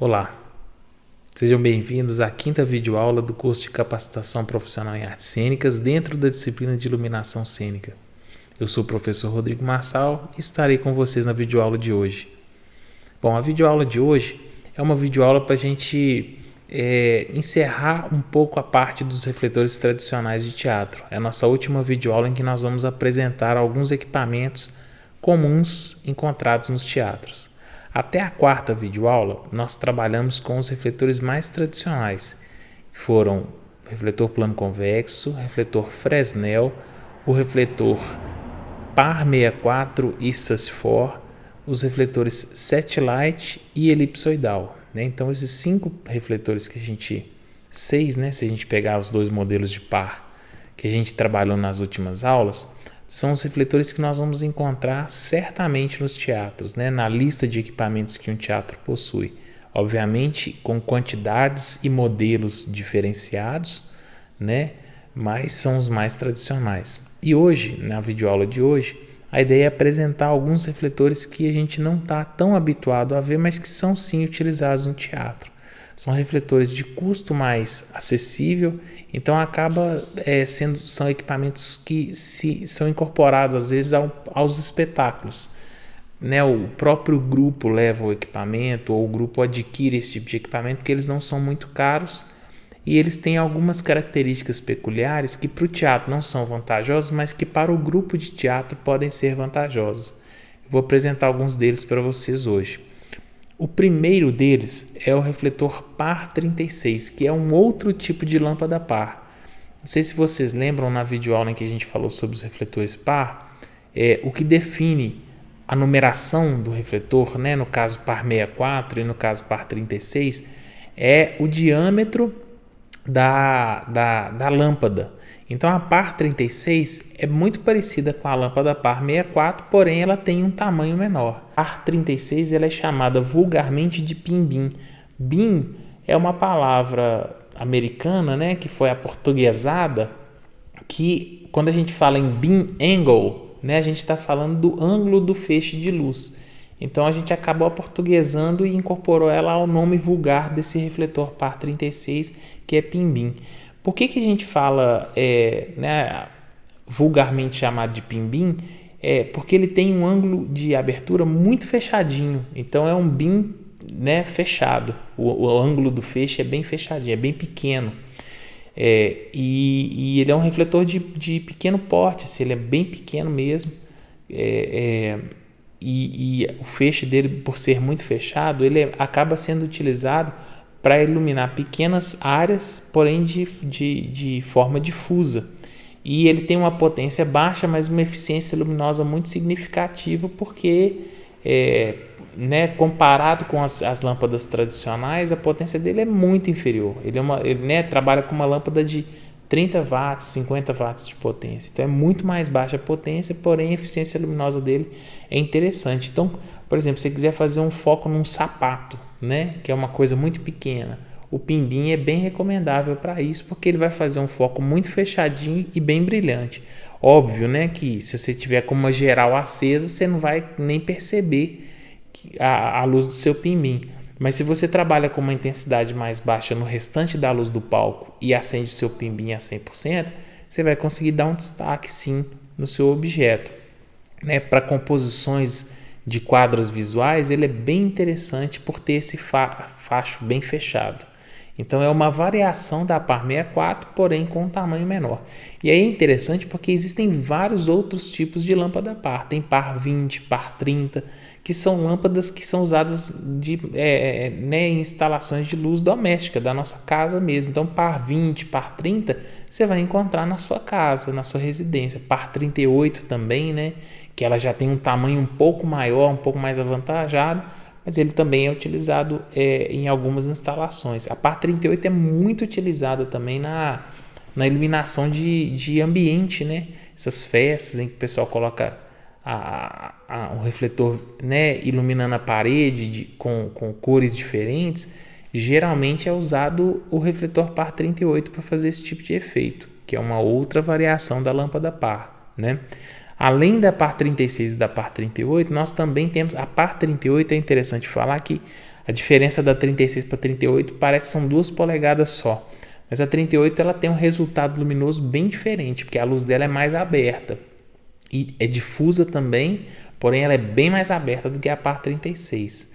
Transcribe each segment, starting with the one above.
Olá, sejam bem-vindos à quinta videoaula do curso de Capacitação Profissional em Artes Cênicas dentro da disciplina de Iluminação Cênica. Eu sou o professor Rodrigo Marçal e estarei com vocês na videoaula de hoje. Bom, a videoaula de hoje é uma videoaula para a gente encerrar um pouco a parte dos refletores tradicionais de teatro. É a nossa última videoaula em que nós vamos apresentar alguns equipamentos comuns encontrados nos teatros. Até a quarta videoaula, nós trabalhamos com os refletores mais tradicionais, que foram o refletor plano convexo, o refletor Fresnel, o refletor Par 64 e Sus4, os refletores Satellite e elipsoidal. Então, esses 5 refletores que se a gente pegar os dois modelos de par que a gente trabalhou nas últimas aulas, são os refletores que nós vamos encontrar certamente nos teatros, na lista de equipamentos que um teatro possui. Obviamente, com quantidades e modelos diferenciados, mas são os mais tradicionais. E hoje, na videoaula de hoje, a ideia é apresentar alguns refletores que a gente não está tão habituado a ver, mas que são sim utilizados no teatro. São refletores de custo mais acessível, então são equipamentos que são incorporados às vezes aos espetáculos. O próprio grupo leva o equipamento ou o grupo adquire esse tipo de equipamento porque eles não são muito caros e eles têm algumas características peculiares que para o teatro não são vantajosos, mas que para o grupo de teatro podem ser vantajosos. Eu vou apresentar alguns deles para vocês hoje. O primeiro deles é o refletor Par 36, que é um outro tipo de lâmpada par. Não sei se vocês lembram na videoaula em que a gente falou sobre os refletores par, o que define a numeração do refletor, no caso Par 64 e no caso Par 36, é o diâmetro da lâmpada. Então a Par 36 é muito parecida com a lâmpada Par 64, porém ela tem um tamanho menor. A Par 36 ela é chamada vulgarmente de pimbim. Bim é uma palavra americana, que foi aportuguesada, que quando a gente fala em beam angle, a gente está falando do ângulo do feixe de luz. Então a gente acabou aportuguesando e incorporou ela ao nome vulgar desse refletor Par 36, que é pimbim. Por que a gente fala vulgarmente chamado de pimbim? Porque ele tem um ângulo de abertura muito fechadinho. Então é um beam fechado. O ângulo do feixe é bem fechadinho, é bem pequeno. E ele é um refletor de pequeno porte, assim, ele é bem pequeno mesmo. E o feixe dele, por ser muito fechado, ele acaba sendo utilizado para iluminar pequenas áreas, porém de forma difusa. E ele tem uma potência baixa, mas uma eficiência luminosa muito significativa, porque comparado com as lâmpadas tradicionais, a potência dele é muito inferior. Ele trabalha com uma lâmpada de 30 watts, 50 watts de potência. Então é muito mais baixa a potência, porém a eficiência luminosa dele é interessante. Então, por exemplo, se você quiser fazer um foco num sapato, que é uma coisa muito pequena, o pimbim é bem recomendável para isso, porque ele vai fazer um foco muito fechadinho e bem brilhante. Óbvio, que se você tiver com uma geral acesa, você não vai nem perceber a luz do seu pimbim. Mas se você trabalha com uma intensidade mais baixa no restante da luz do palco e acende seu pimbim a 100%, você vai conseguir dar um destaque sim no seu objeto. Para composições de quadros visuais, ele é bem interessante por ter esse facho bem fechado. Então é uma variação da Par 64, porém com um tamanho menor. E aí é interessante porque existem vários outros tipos de lâmpada par. Tem Par 20, Par 30, que são lâmpadas que são usadas em instalações de luz doméstica, da nossa casa mesmo. Então Par 20, Par 30, você vai encontrar na sua casa, na sua residência. Par 38 também, que ela já tem um tamanho um pouco maior, um pouco mais avantajado, mas ele também é utilizado em algumas instalações. A Par 38 é muito utilizada também na iluminação de ambiente, essas festas em que o pessoal coloca um refletor iluminando a parede com cores diferentes. Geralmente é usado o refletor Par 38 para fazer esse tipo de efeito, que é uma outra variação da lâmpada par. Além da Par 36 e da Par 38, nós também temos a Par 38. É interessante falar que A diferença da 36 para 38 parece que são 2 polegadas só, mas a 38 ela tem um resultado luminoso bem diferente, porque a luz dela é mais aberta e é difusa também, porém ela é bem mais aberta do que a par 36.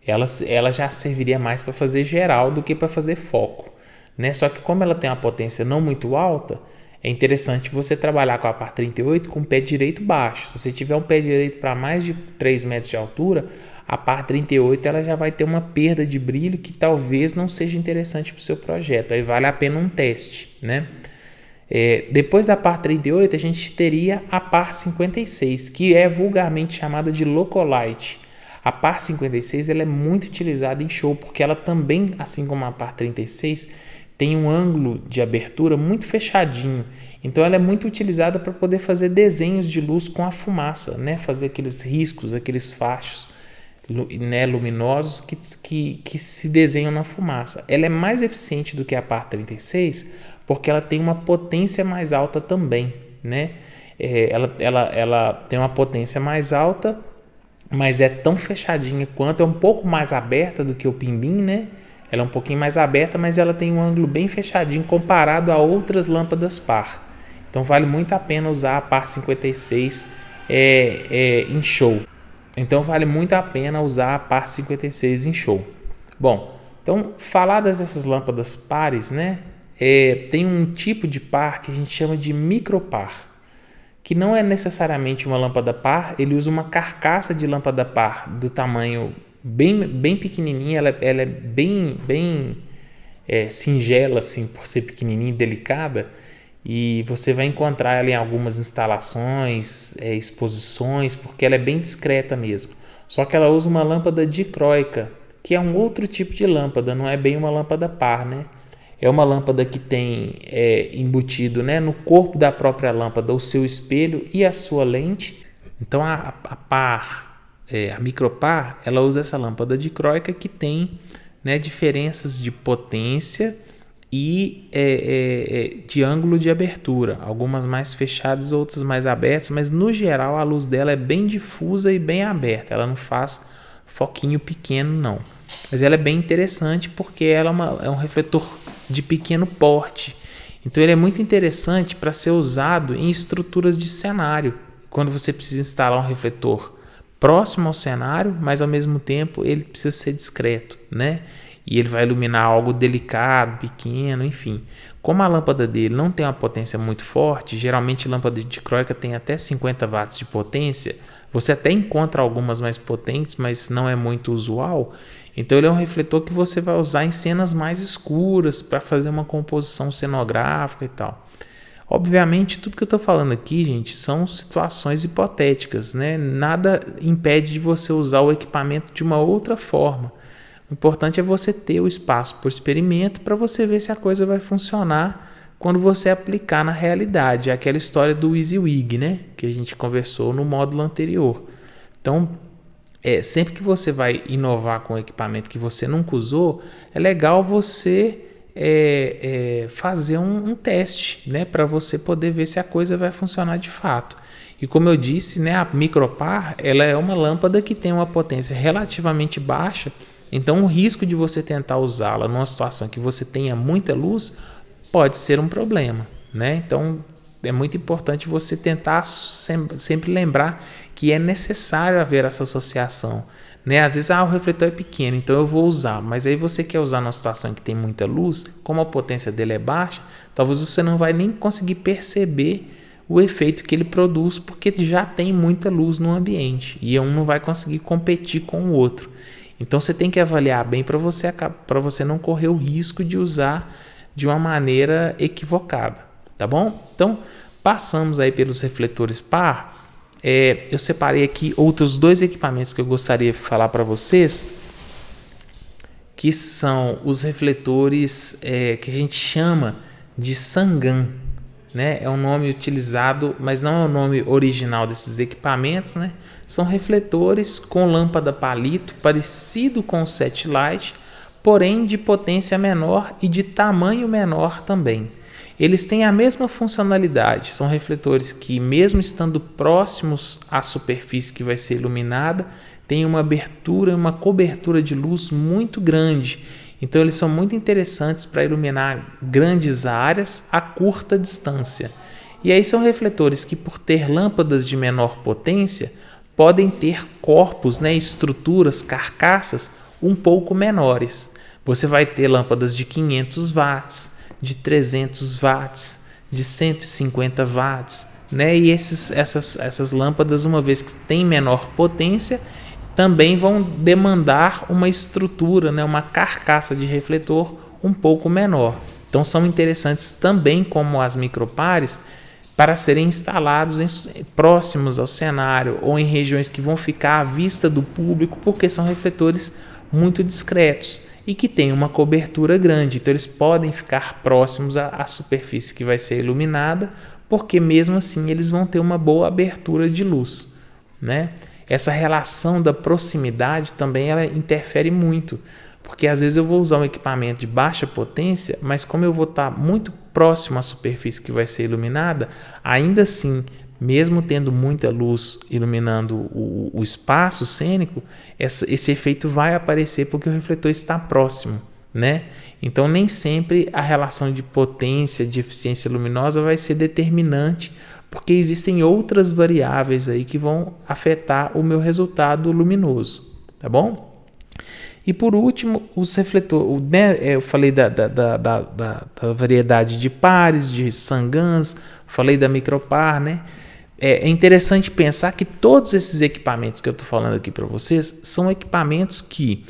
Ela já serviria mais para fazer geral do que para fazer foco, né? Só que como ela tem uma potência não muito alta, é interessante você trabalhar com a par 38 com o pé direito baixo. Se você tiver um pé direito para mais de 3 metros de altura, a par 38 ela já vai ter uma perda de brilho que talvez não seja interessante para o seu projeto. Aí vale a pena um teste, né? Depois da par 38 a gente teria a par 56, que é vulgarmente chamada de Locolite. A par 56 ela é muito utilizada em show, porque ela também, assim como a par 36, tem um ângulo de abertura muito fechadinho. Então ela é muito utilizada para poder fazer desenhos de luz com a fumaça, né? Fazer aqueles riscos, aqueles fachos, né, luminosos que se desenham na fumaça. Ela é mais eficiente do que a par 36 porque ela tem uma potência mais alta também, né? Ela tem uma potência mais alta, mas é tão fechadinha quanto, é um pouco mais aberta do que o pinbim, né? Ela é um pouquinho mais aberta, mas ela tem um ângulo bem fechadinho comparado a outras lâmpadas par. Então vale muito a pena usar a par 56 em show. Então vale muito a pena usar a par 56 em show. Bom, então faladas dessas lâmpadas pares, né? Tem um tipo de par que a gente chama de micropar, que não é necessariamente uma lâmpada par, ele usa uma carcaça de lâmpada par do tamanho bem pequenininha, ela é bem singela assim, por ser pequenininha e delicada, e você vai encontrar ela em algumas instalações, exposições, porque ela é bem discreta mesmo. Só que ela usa uma lâmpada dicróica, que é um outro tipo de lâmpada, não é bem uma lâmpada par, né? É uma lâmpada que tem embutido, né, no corpo da própria lâmpada o seu espelho e a sua lente. Então a micropar, ela usa essa lâmpada dicróica que tem, né, diferenças de potência e de ângulo de abertura, algumas mais fechadas, outras mais abertas, mas no geral a luz dela é bem difusa e bem aberta, ela não faz foquinho pequeno não, mas ela é bem interessante porque ela é um refletor de pequeno porte, então ele é muito interessante para ser usado em estruturas de cenário, quando você precisa instalar um refletor próximo ao cenário, mas ao mesmo tempo ele precisa ser discreto, né? E ele vai iluminar algo delicado, pequeno, enfim. Como a lâmpada dele não tem uma potência muito forte, geralmente lâmpada dicróica tem até 50 watts de potência, você até encontra algumas mais potentes, mas não é muito usual. Então ele é um refletor que você vai usar em cenas mais escuras para fazer uma composição cenográfica e tal. Obviamente, tudo que eu estou falando aqui, gente, são situações hipotéticas, né? Nada impede de você usar o equipamento de uma outra forma. O importante é você ter o espaço por experimento para você ver se a coisa vai funcionar quando você aplicar na realidade. É aquela história do WYSIWYG, né? Que a gente conversou no módulo anterior. Então, sempre que você vai inovar com um equipamento que você nunca usou, é legal você fazer um teste, né? Para você poder ver se a coisa vai funcionar de fato. E como eu disse, né, a micropar ela é uma lâmpada que tem uma potência relativamente baixa. Então o risco de você tentar usá-la numa situação que você tenha muita luz pode ser um problema, né? Então é muito importante você tentar sempre lembrar que é necessário haver essa associação, né? Às vezes o refletor é pequeno, então eu vou usar, mas aí você quer usar numa situação que tem muita luz, como a potência dele é baixa, talvez você não vai nem conseguir perceber o efeito que ele produz, porque já tem muita luz no ambiente e um não vai conseguir competir com o outro. Então você tem que avaliar bem para você não correr o risco de usar de uma maneira equivocada, tá bom? Então passamos aí pelos refletores par. Eu separei aqui outros 2 equipamentos que eu gostaria de falar para vocês, que são os refletores que a gente chama de Sangan, né? É um nome utilizado, mas não é o nome original desses equipamentos, né? São refletores com lâmpada palito, parecido com o Setlight, porém de potência menor e de tamanho menor também. Eles têm a mesma funcionalidade, são refletores que, mesmo estando próximos à superfície que vai ser iluminada, têm uma abertura, uma cobertura de luz muito grande. Então eles são muito interessantes para iluminar grandes áreas a curta distância. E aí são refletores que, por ter lâmpadas de menor potência, podem ter corpos, estruturas, carcaças um pouco menores. Você vai ter lâmpadas de 500 watts, de 300 watts, de 150 watts, E essas lâmpadas, uma vez que têm menor potência, também vão demandar uma estrutura, uma carcaça de refletor um pouco menor. Então são interessantes também, como as micropares, para serem instalados próximos ao cenário ou em regiões que vão ficar à vista do público, porque são refletores muito discretos e que têm uma cobertura grande. Então eles podem ficar próximos à superfície que vai ser iluminada, porque mesmo assim eles vão ter uma boa abertura de luz, Essa relação da proximidade também ela interfere muito, porque às vezes eu vou usar um equipamento de baixa potência, mas como eu vou estar muito próximo à superfície que vai ser iluminada, ainda assim, mesmo tendo muita luz iluminando o espaço cênico, esse efeito vai aparecer porque o refletor está próximo, Então nem sempre a relação de potência, de eficiência luminosa vai ser determinante, porque existem outras variáveis aí que vão afetar o meu resultado luminoso, tá bom? E por último, os refletores, eu falei da variedade de pares, de Sangans, falei da micropar, É interessante pensar que todos esses equipamentos que eu estou falando aqui para vocês são equipamentos que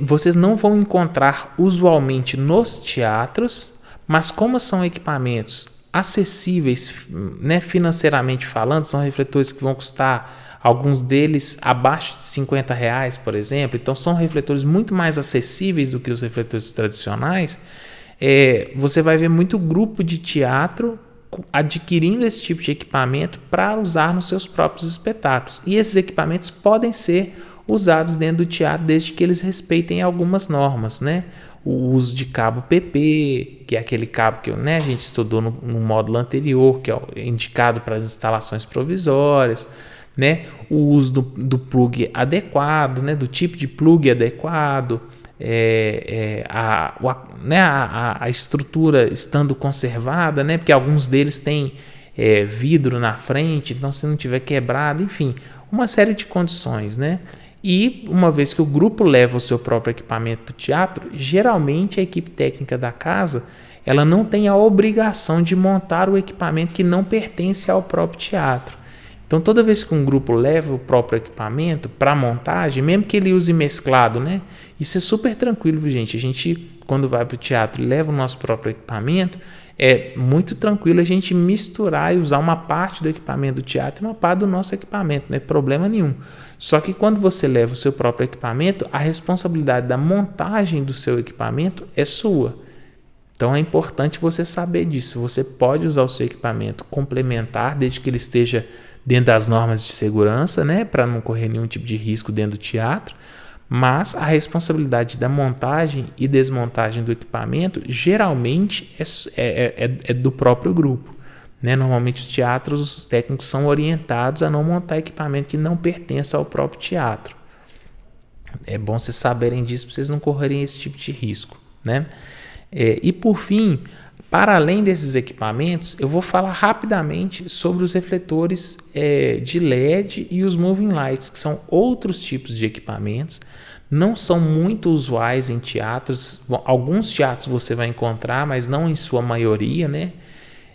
vocês não vão encontrar usualmente nos teatros, mas como são equipamentos acessíveis, financeiramente falando, são refletores que vão custar, alguns deles abaixo de R$50, por exemplo, então são refletores muito mais acessíveis do que os refletores tradicionais. Você vai ver muito grupo de teatro adquirindo esse tipo de equipamento para usar nos seus próprios espetáculos, e esses equipamentos podem ser usados dentro do teatro desde que eles respeitem algumas normas, O uso de cabo PP, que é aquele cabo que a gente estudou no módulo anterior, que é indicado para as instalações provisórias, O uso do plug adequado, do tipo de plug adequado, a estrutura estando conservada, porque alguns deles têm vidro na frente, então se não tiver quebrado, enfim, uma série de condições, E uma vez que o grupo leva o seu próprio equipamento para o teatro, geralmente a equipe técnica da casa ela não tem a obrigação de montar o equipamento que não pertence ao próprio teatro. Então, toda vez que um grupo leva o próprio equipamento para montagem, mesmo que ele use mesclado, isso é super tranquilo, gente. A gente, quando vai para o teatro e leva o nosso próprio equipamento, é muito tranquilo a gente misturar e usar uma parte do equipamento do teatro e uma parte do nosso equipamento, não é problema nenhum. Só que quando você leva o seu próprio equipamento, a responsabilidade da montagem do seu equipamento é sua. Então é importante você saber disso. Você pode usar o seu equipamento complementar, desde que ele esteja dentro das normas de segurança, para não correr nenhum tipo de risco dentro do teatro, mas a responsabilidade da montagem e desmontagem do equipamento geralmente é do próprio grupo. Normalmente os teatros, os técnicos são orientados a não montar equipamento que não pertença ao próprio teatro. É bom vocês saberem disso para vocês não correrem esse tipo de risco. E por fim, para além desses equipamentos, eu vou falar rapidamente sobre os refletores de LED e os moving lights, que são outros tipos de equipamentos. Não são muito usuais em teatros. Bom, alguns teatros você vai encontrar, mas não em sua maioria,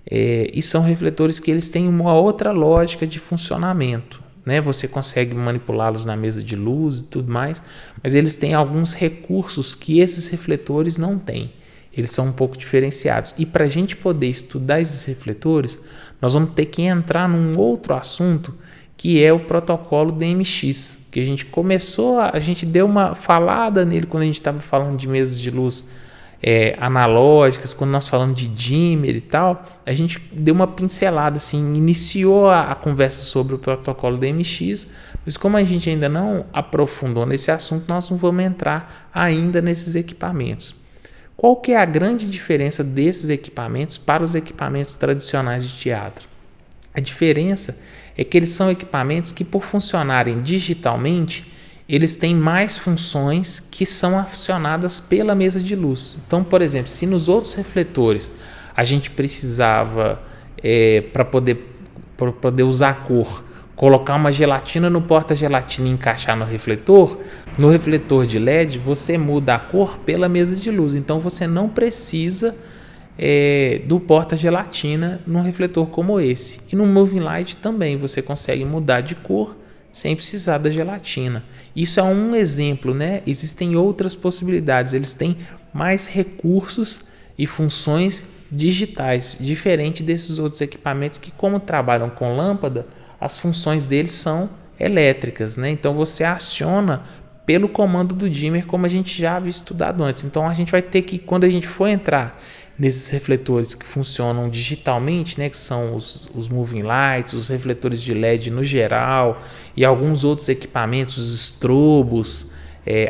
e são refletores que eles têm uma outra lógica de funcionamento. Você consegue manipulá-los na mesa de luz e tudo mais, mas eles têm alguns recursos que esses refletores não têm. Eles são um pouco diferenciados. E para a gente poder estudar esses refletores, nós vamos ter que entrar num outro assunto, que é o protocolo DMX, que a gente deu uma falada nele quando a gente estava falando de mesas de luz analógicas, quando nós falamos de dimmer e tal, a gente deu uma pincelada, assim, iniciou a conversa sobre o protocolo DMX, mas como a gente ainda não aprofundou nesse assunto, nós não vamos entrar ainda nesses equipamentos. Qual que é a grande diferença desses equipamentos para os equipamentos tradicionais de teatro? A diferença é que eles são equipamentos que, por funcionarem digitalmente, eles têm mais funções que são acionadas pela mesa de luz. Então, por exemplo, se nos outros refletores a gente precisava, para poder usar a cor, colocar uma gelatina no porta-gelatina e encaixar no refletor de LED você muda a cor pela mesa de luz. Então você não precisa do porta-gelatina num refletor como esse. E no Moving Light também você consegue mudar de cor sem precisar da gelatina. Isso é um exemplo, né? Existem outras possibilidades. Eles têm mais recursos e funções digitais, diferente desses outros equipamentos que, como trabalham com lâmpada, as funções deles são elétricas, né? Então você aciona pelo comando do dimmer, como a gente já havia estudado antes. Então a gente vai ter que, quando a gente for entrar nesses refletores que funcionam digitalmente, né, que são os moving lights, os refletores de LED no geral e alguns outros equipamentos, os estrobos,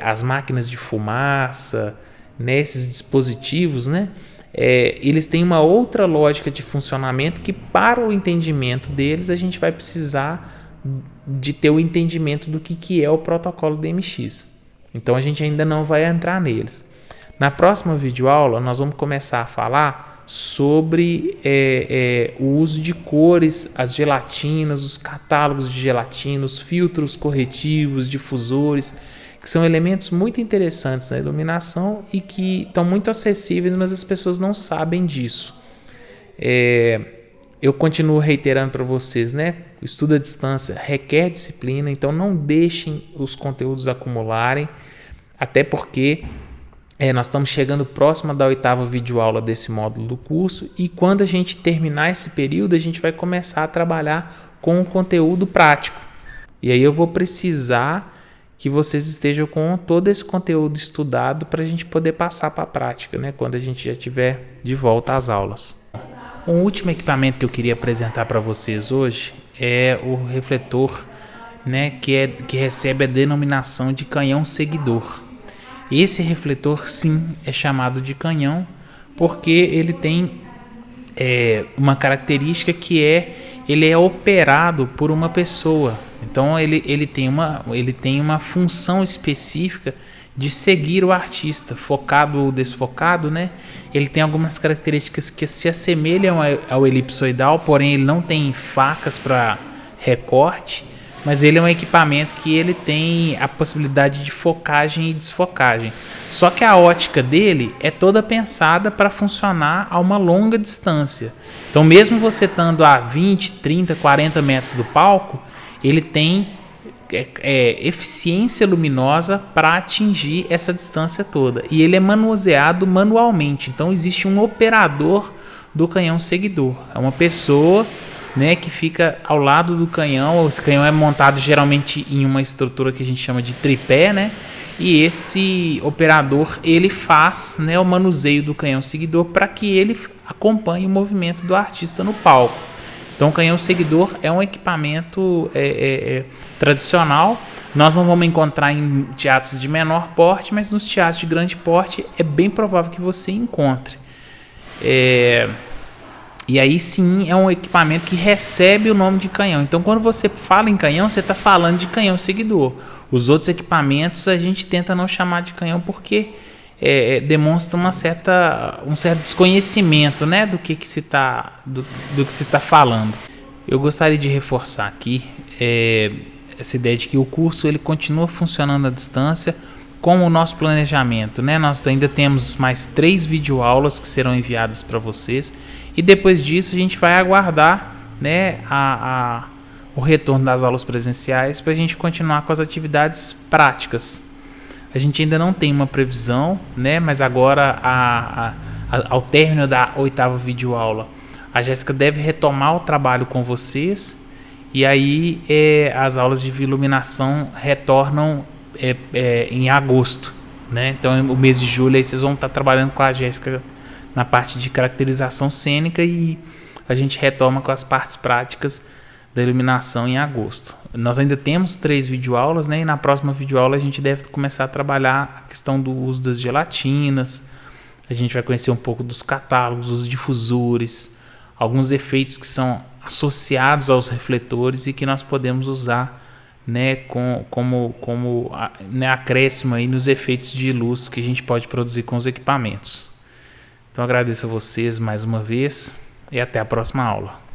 as máquinas de fumaça, né, esses dispositivos, né, eles têm uma outra lógica de funcionamento que, para o entendimento deles, a gente vai precisar de ter o entendimento do que é o protocolo DMX. Então a gente ainda não vai entrar neles. Na próxima videoaula nós vamos começar a falar sobre o uso de cores, as gelatinas, os catálogos de gelatina, os filtros corretivos, difusores, que são elementos muito interessantes na iluminação e que estão muito acessíveis, mas as pessoas não sabem disso. Eu continuo reiterando para vocês, né? O estudo à distância requer disciplina, então não deixem os conteúdos acumularem, até porque nós estamos chegando próximo da 8ª videoaula desse módulo do curso, e quando a gente terminar esse período, a gente vai começar a trabalhar com o conteúdo prático. E aí eu vou precisar que vocês estejam com todo esse conteúdo estudado para a gente poder passar para a prática, né? Quando a gente já estiver de volta às aulas. Um último equipamento que eu queria apresentar para vocês hoje é o refletor, né, que recebe a denominação de canhão seguidor. Esse refletor, sim, é chamado de canhão porque ele tem uma característica que ele é operado por uma pessoa. Então ele tem uma função específica de seguir o artista, focado ou desfocado, né? Ele tem algumas características que se assemelham ao elipsoidal, porém ele não tem facas para recorte, mas ele é um equipamento que ele tem a possibilidade de focagem e desfocagem. Só que a ótica dele é toda pensada para funcionar a uma longa distância. Então mesmo você estando a 20, 30, 40 metros do palco, ele tem eficiência luminosa para atingir essa distância toda. E ele é manuseado manualmente. Então existe um operador do canhão seguidor. É uma pessoa, né, que fica ao lado do canhão. Esse canhão é montado geralmente em uma estrutura que a gente chama de tripé, né? E esse operador ele faz, né, o manuseio do canhão seguidor para que ele acompanhe o movimento do artista no palco. Então o canhão seguidor é um equipamento tradicional. Nós não vamos encontrar em teatros de menor porte, mas nos teatros de grande porte é bem provável que você encontre. E aí sim é um equipamento que recebe o nome de canhão. Então quando você fala em canhão, você está falando de canhão seguidor. Os outros equipamentos a gente tenta não chamar de canhão porque demonstra um certo desconhecimento, né, do que se está falando. Eu gostaria de reforçar aqui essa ideia de que o curso ele continua funcionando à distância com o nosso planejamento, né? Nós ainda temos mais 3 videoaulas que serão enviadas para vocês e depois disso a gente vai aguardar, né, o retorno das aulas presenciais para a gente continuar com as atividades práticas. A gente ainda não tem uma previsão, né? Mas agora, ao término da 8ª videoaula, a Jéssica deve retomar o trabalho com vocês e aí as aulas de iluminação retornam em agosto, né? Então, o mês de julho aí vocês vão estar trabalhando com a Jéssica na parte de caracterização cênica e a gente retoma com as partes práticas da iluminação em agosto. Nós ainda temos 3 videoaulas, né? E na próxima videoaula a gente deve começar a trabalhar a questão do uso das gelatinas. A gente vai conhecer um pouco dos catálogos, dos difusores, alguns efeitos que são associados aos refletores e que nós podemos usar, né, como acréscimo aí nos efeitos de luz que a gente pode produzir com os equipamentos. Então agradeço a vocês mais uma vez e até a próxima aula.